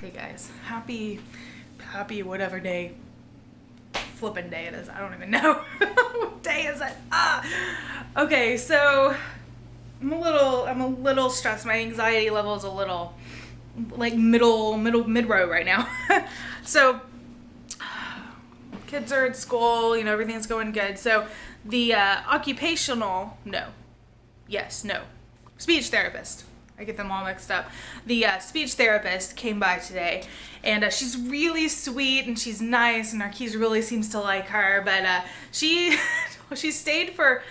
Okay guys, happy whatever day, flippin' day it is. I don't even know. What day is it? Okay, so I'm a little stressed. My anxiety level is a little like mid-row right now. So kids are at school, you know, everything's going good. So the speech therapist. I get them all mixed up. The speech therapist came by today, and she's really sweet and she's nice, and Narquise really seems to like her. But she stayed for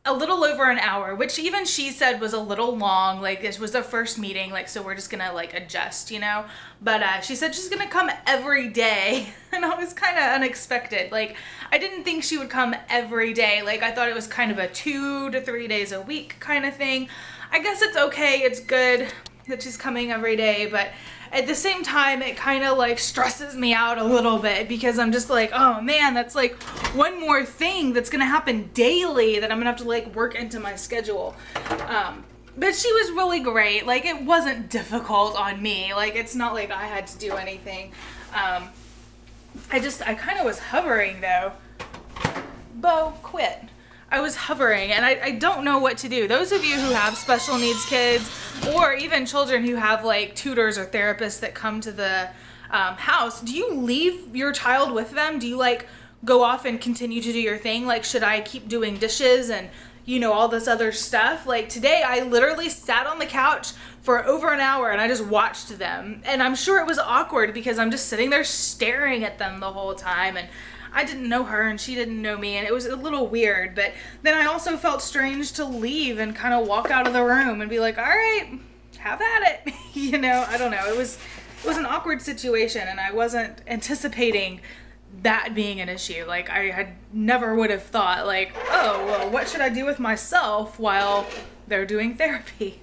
a little over an hour, which even she said was a little long. Like, this was the first meeting, like, so we're just gonna like adjust, you know. But she said she's gonna come every day, and it was kind of unexpected. Like, I didn't think she would come every day. Like, I thought it was kind of a 2 to 3 days a week kind of thing. I guess it's okay, it's good that she's coming every day, but at the same time, it kind of like stresses me out a little bit, because I'm just like, oh man, that's like one more thing that's gonna happen daily that I'm gonna have to like work into my schedule. But she was really great. Like, it wasn't difficult on me. Like, it's not like I had to do anything. I kind of was hovering though. Bo, quit. I was hovering, and I don't know what to do. Those of you who have special needs kids, or even children who have like tutors or therapists that come to the house, do you leave your child with them? Do you like go off and continue to do your thing? Like, should I keep doing dishes and, you know, all this other stuff? Like, today I literally sat on the couch for over an hour and I just watched them. And I'm sure it was awkward because I'm just sitting there staring at them the whole time, and I didn't know her and she didn't know me, and it was a little weird. But then I also felt strange to leave and kind of walk out of the room and be like, all right, have at it. You know, I don't know. It was an awkward situation, and I wasn't anticipating that being an issue. Like, I had never would have thought like, oh, well, what should I do with myself while they're doing therapy?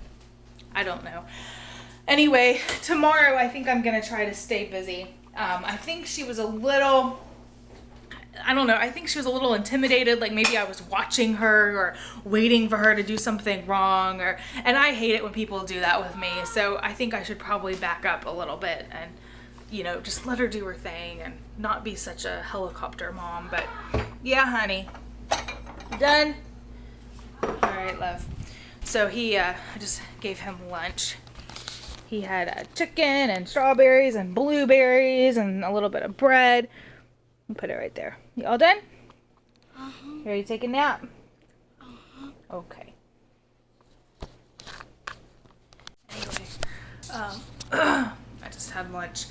I don't know. Anyway, tomorrow I think I'm going to try to stay busy. I think she was a little... I don't know, I think she was a little intimidated, like maybe I was watching her or waiting for her to do something wrong, and I hate it when people do that with me, so I think I should probably back up a little bit and, you know, just let her do her thing and not be such a helicopter mom. But yeah, honey. Done? Alright, love. So I just gave him lunch. He had chicken and strawberries and blueberries and a little bit of bread. I'll put it right there. You all done? Uh-huh. You ready to take a nap? Uh-huh. Okay. Anyway, I just had lunch.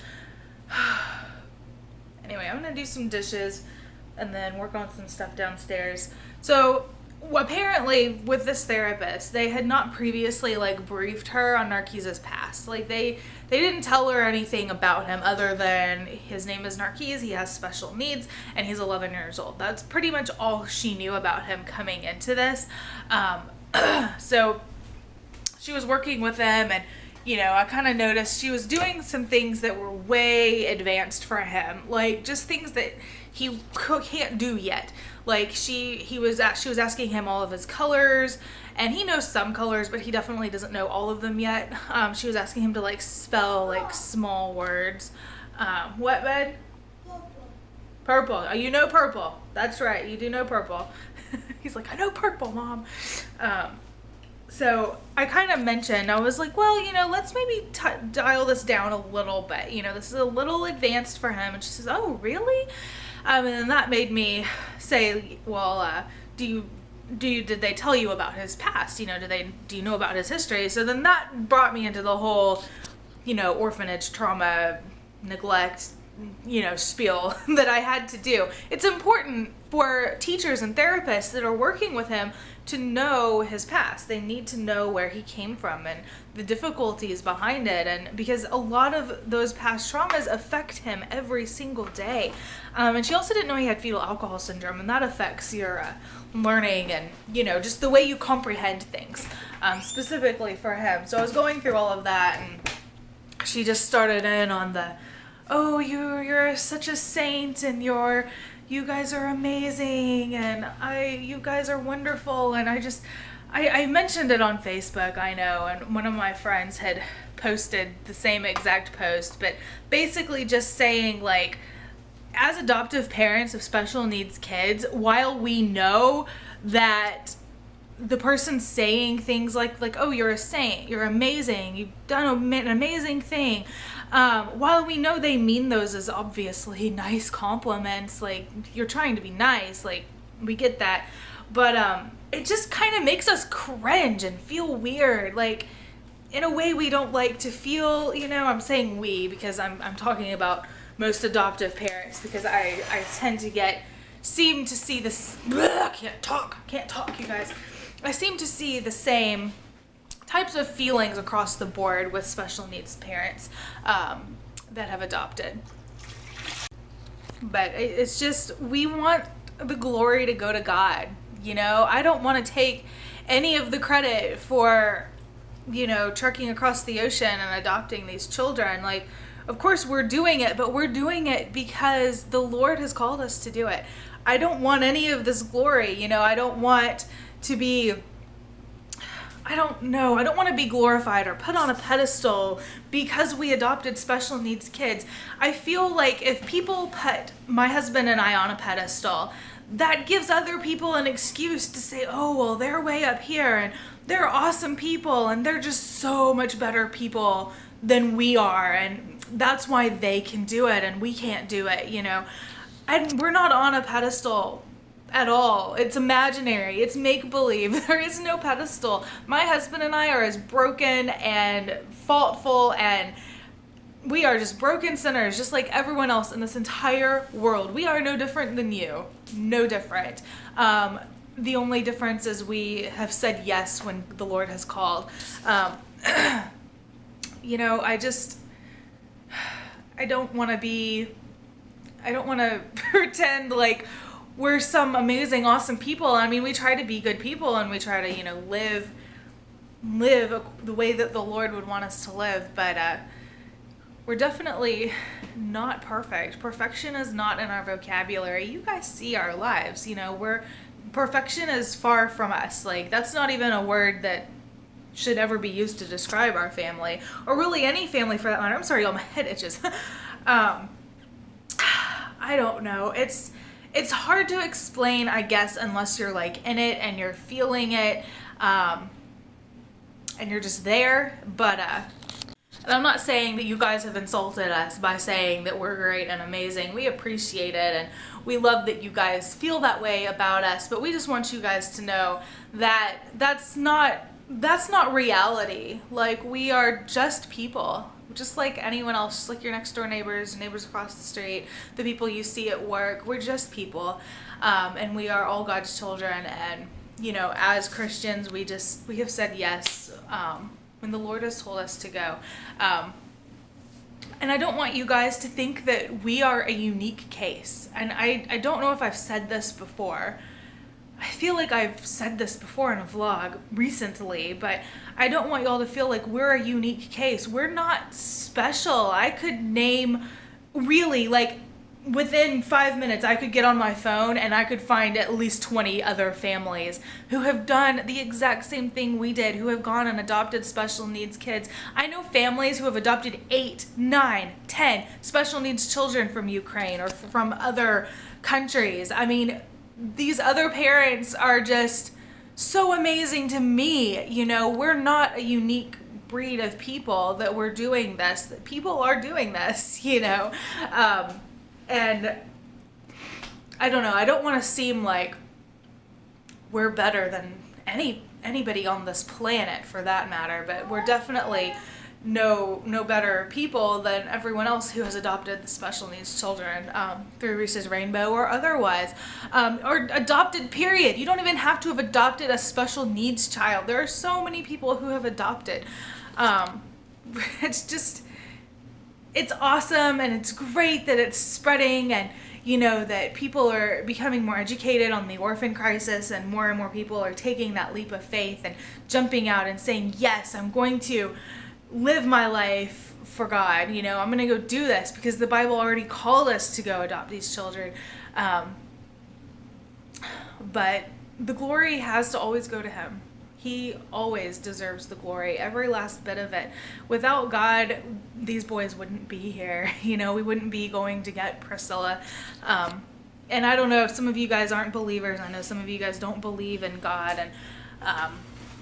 Anyway, I'm gonna do some dishes and then work on some stuff downstairs. So apparently with this therapist, they had not previously like briefed her on Narquise's past. Like, they didn't tell her anything about him other than his name is Narquise, he has special needs, and he's 11 years old. That's pretty much all she knew about him coming into this. So she was working with him, and, you know, I kind of noticed she was doing some things that were way advanced for him, like just things that he can't do yet. Like, she was asking him all of his colors, and he knows some colors, but he definitely doesn't know all of them yet. She was asking him to like spell like small words. What, bud? Purple. Oh, you know purple. That's right. You do know purple. He's like, I know purple, Mom. So I kind of mentioned, I was like, well, you know, let's maybe dial this down a little bit. You know, this is a little advanced for him. And she says, oh, really? And then that made me say, well, did they tell you about his past? You know, do you know about his history? So then that brought me into the whole, you know, orphanage trauma, neglect, you know, spiel that I had to do. It's important for teachers and therapists that are working with him to know his past. They need to know where he came from and the difficulties behind it, and because a lot of those past traumas affect him every single day. And she also didn't know he had fetal alcohol syndrome, and that affects your learning and, you know, just the way you comprehend things, specifically for him. So I was going through all of that, and she just started in on the, oh, you're such a saint, and you guys are amazing, and you guys are wonderful, and I mentioned it on Facebook, I know, and one of my friends had posted the same exact post, but basically just saying, like, as adoptive parents of special needs kids, while we know that the person saying things like, oh, you're a saint, you're amazing, you've done an amazing thing, while we know they mean those as obviously nice compliments, like, you're trying to be nice, like, we get that, but it just kind of makes us cringe and feel weird, like, in a way we don't like to feel, you know. I'm saying we because I'm talking about most adoptive parents, because I tend to seem to see this, can't talk, you guys. I seem to see the same types of feelings across the board with special needs parents that have adopted. But it's just, we want the glory to go to God, you know. I don't want to take any of the credit for, you know, trekking across the ocean and adopting these children. Like, of course we're doing it, but we're doing it because the Lord has called us to do it. I don't want any of this glory, you know. I don't want to be, I don't want to be glorified or put on a pedestal because we adopted special needs kids. I feel like if people put my husband and I on a pedestal, that gives other people an excuse to say, oh, well, they're way up here and they're awesome people and they're just so much better people than we are, and that's why they can do it and we can't do it, you know. And we're not on a pedestal at all. It's imaginary. It's make-believe. There is no pedestal. My husband and I are as broken and faultful, and we are just broken sinners, just like everyone else in this entire world. We are no different than you. No different. The only difference is we have said yes when the Lord has called. You know, I don't want to pretend like we're some amazing, awesome people. I mean, we try to be good people and we try to, you know, live the way that the Lord would want us to live, but we're definitely not perfect. Perfection is not in our vocabulary. You guys see our lives, you know, perfection is far from us. Like, that's not even a word that should ever be used to describe our family, or really any family for that matter. I'm sorry, y'all, my head itches. I don't know. It's hard to explain, I guess, unless you're like in it and you're feeling it, and you're just there. But and I'm not saying that you guys have insulted us by saying that we're great and amazing. We appreciate it and we love that you guys feel that way about us, but we just want you guys to know that that's not reality. Like, we are just people, just like anyone else, just like your next door neighbors across the street, the people you see at work. We're just people, and we are all God's children, and, you know, as Christians, we have said yes when the Lord has told us to go. And I don't want you guys to think that we are a unique case. And I don't know if I've said this before. I feel like I've said this before in a vlog recently, but I don't want y'all to feel like we're a unique case. We're not special. I could name, really, like, within 5 minutes, I could get on my phone and I could find at least 20 other families who have done the exact same thing we did, who have gone and adopted special needs kids. I know families who have adopted 8, 9, 10 special needs children from Ukraine or from other countries. I mean, these other parents are just so amazing to me. You know, we're not a unique breed of people that we're doing this. People are doing this, you know. And I don't know, I don't want to seem like we're better than anybody on this planet for that matter, but we're definitely no better people than everyone else who has adopted the special needs children through Reese's Rainbow or otherwise, or adopted, period. You don't even have to have adopted a special needs child. There are so many people who have adopted. It's awesome, and it's great that it's spreading, and, you know, that people are becoming more educated on the orphan crisis, and more people are taking that leap of faith and jumping out and saying, yes, I'm going to live my life for God. You know, I'm going to go do this because the Bible already called us to go adopt these children. But the glory has to always go to Him. He always deserves the glory, every last bit of it. Without God, these boys wouldn't be here. You know, we wouldn't be going to get Priscilla. And I don't know if some of you guys aren't believers. I know some of you guys don't believe in God, and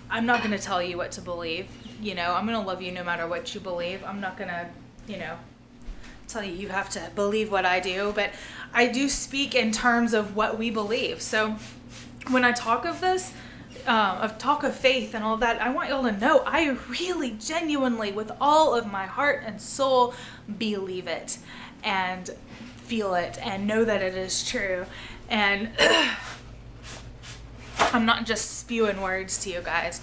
I'm not going to tell you what to believe. You know, I'm going to love you no matter what you believe. I'm not going to, you know, tell you have to believe what I do, but I do speak in terms of what we believe. So when I talk of this, talk of faith and all that, I want y'all to know I really genuinely, with all of my heart and soul, believe it and feel it and know that it is true. And I'm not just spewing words to you guys.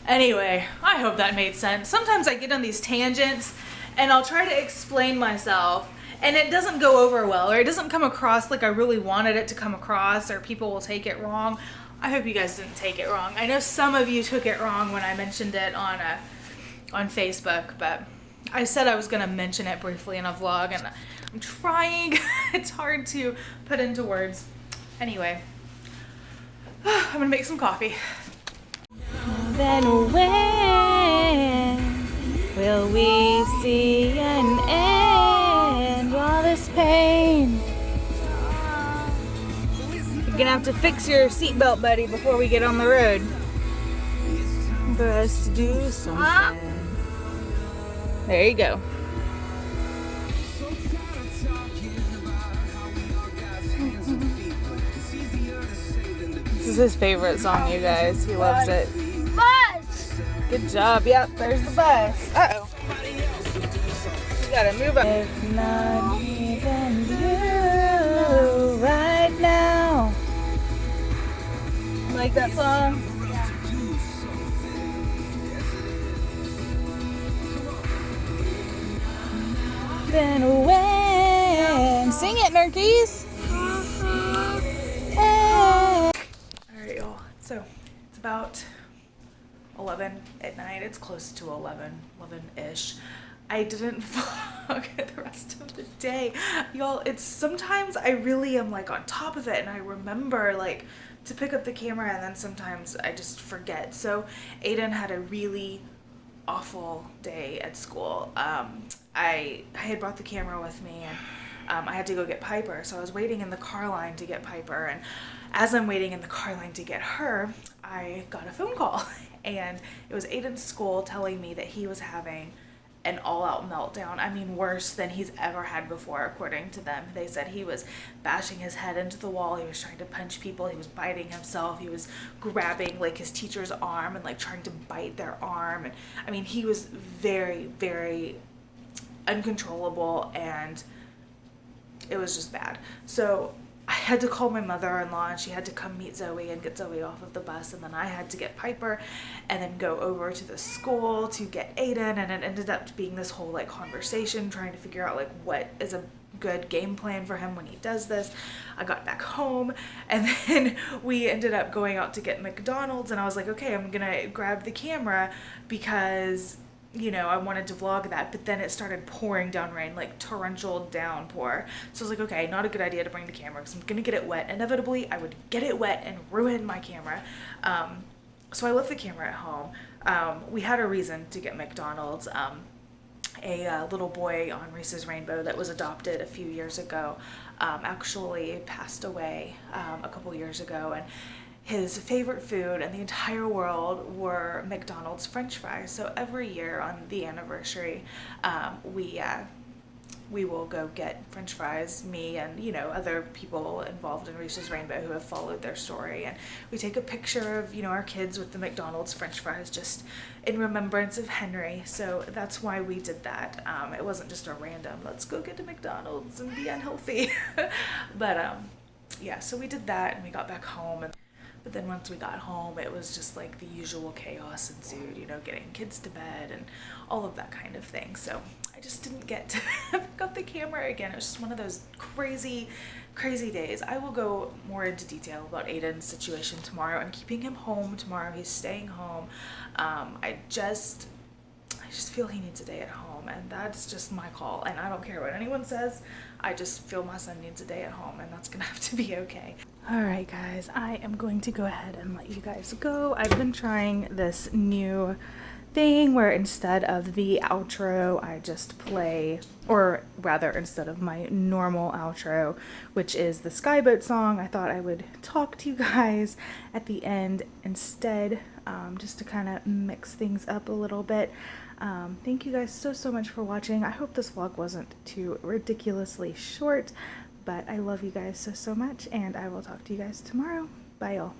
Anyway, I hope that made sense. Sometimes I get on these tangents and I'll try to explain myself and it doesn't go over well, or it doesn't come across like I really wanted it to come across, or people will take it wrong. I hope you guys didn't take it wrong. I know some of you took it wrong when I mentioned it on Facebook, but I said I was going to mention it briefly in a vlog, and I'm trying. It's hard to put into words. Anyway, I'm going to make some coffee. Then when will we see an end to all this pain? You're gonna have to fix your seatbelt, buddy, before we get on the road. For us to do something. There you go. This is his favorite song, you guys. He loves it. Bus! Good job. Yep, there's the bus. Uh-oh. You gotta move up. If not even you right now. Like that song? Then when? Sing it, Nerkies. Hey. Alright, y'all. So, it's about 11 at night. It's close to 11-ish. I didn't vlog the rest of the day. Y'all, it's sometimes I really am like on top of it and I remember like to pick up the camera, and then sometimes I just forget. So Aiden had a really awful day at school. I had brought the camera with me, and I had to go get Piper, so I was waiting in the car line to get Piper, and as I'm waiting in the car line to get her, I got a phone call, and it was Aiden's school telling me that he was having an all-out meltdown. I mean, worse than he's ever had before, according to them. They said he was bashing his head into the wall, he was trying to punch people, he was biting himself, he was grabbing like his teacher's arm and like trying to bite their arm, and I mean, he was very, very uncontrollable, and it was just bad. So I had to call my mother-in-law, and she had to come meet Zoe and get Zoe off of the bus, and then I had to get Piper and then go over to the school to get Aiden, and it ended up being this whole like conversation trying to figure out like what is a good game plan for him when he does this. I got back home, and then we ended up going out to get McDonald's, and I was like, okay, I'm gonna grab the camera because, you know, I wanted to vlog that, but then it started pouring down rain, like torrential downpour. So I was like, okay, not a good idea to bring the camera because I'm gonna get it wet. Inevitably, I would get it wet and ruin my camera. So I left the camera at home. We had a reason to get McDonald's. A little boy on Reese's Rainbow that was adopted a few years ago actually passed away a couple years ago, and his favorite food in the entire world were McDonald's French fries. So every year on the anniversary, we will go get French fries, me and, you know, other people involved in Reese's Rainbow who have followed their story, and we take a picture of, you know, our kids with the McDonald's French fries just in remembrance of Henry. So that's why we did that. It wasn't just a random, let's go get to McDonald's and be unhealthy. But yeah, so we did that, and we got back home, and but then once we got home, it was just like the usual chaos ensued, you know, getting kids to bed and all of that kind of thing. So I just didn't get to pick up the camera again. It was just one of those crazy, crazy days. I will go more into detail about Aiden's situation tomorrow. I'm keeping him home tomorrow. He's staying home. I just feel he needs a day at home, and that's just my call, and I don't care what anyone says. I just feel my son needs a day at home, and that's gonna have to be okay. Alright guys, I am going to go ahead and let you guys go. I've been trying this new thing where instead of the outro I just play, or rather instead of my normal outro, which is the Skyboat song, I thought I would talk to you guys at the end instead, just to kind of mix things up a little bit. Thank you guys so much for watching. I hope this vlog wasn't too ridiculously short, but I love you guys so much, and I will talk to you guys tomorrow. Bye y'all.